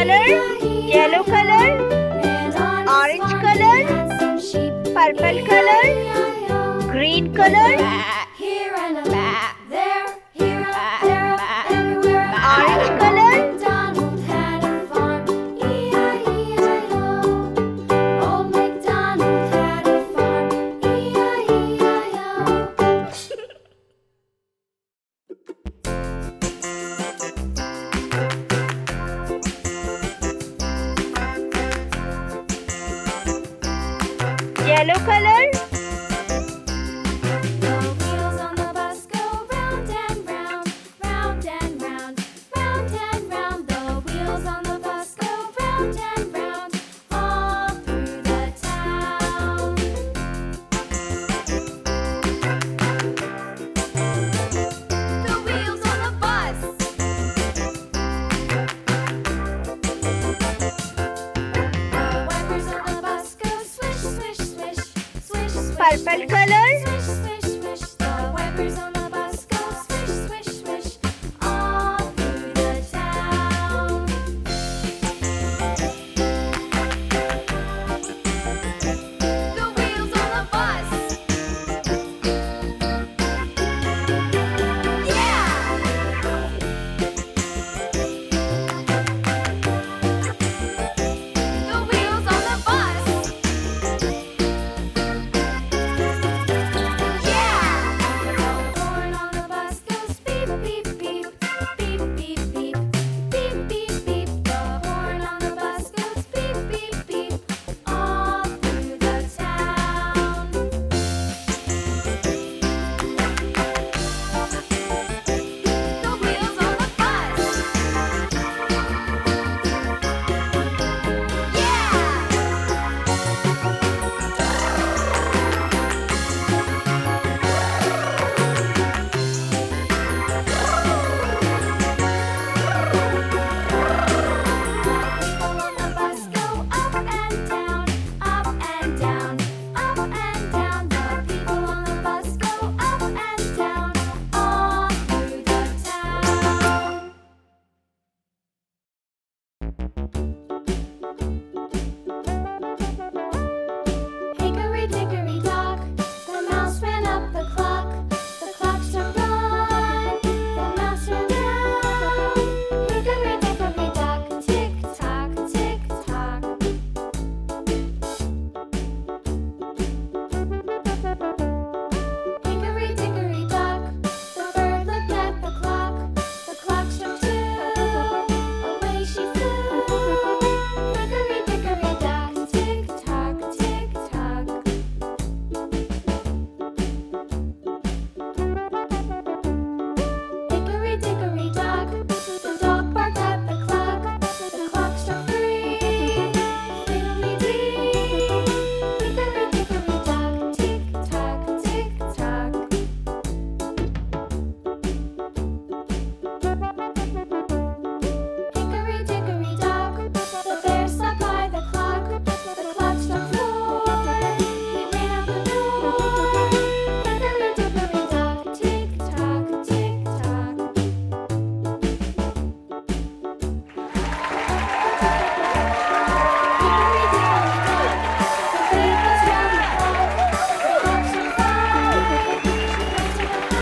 color, yellow color, orange color, purple color, green color, Here and there, here, there, everywhere. orange color, MacDonald had a farm, E-I-E-I-O. Old MacDonald had a farm, E-I-E-I-O. yellow color, The wheels on the bus go round and round, round and round, round and round. The wheels on the bus go round and round, all through the town. The wheels on the bus. The wipers on the bus go swish, swish, swish, swish, swish. purple color,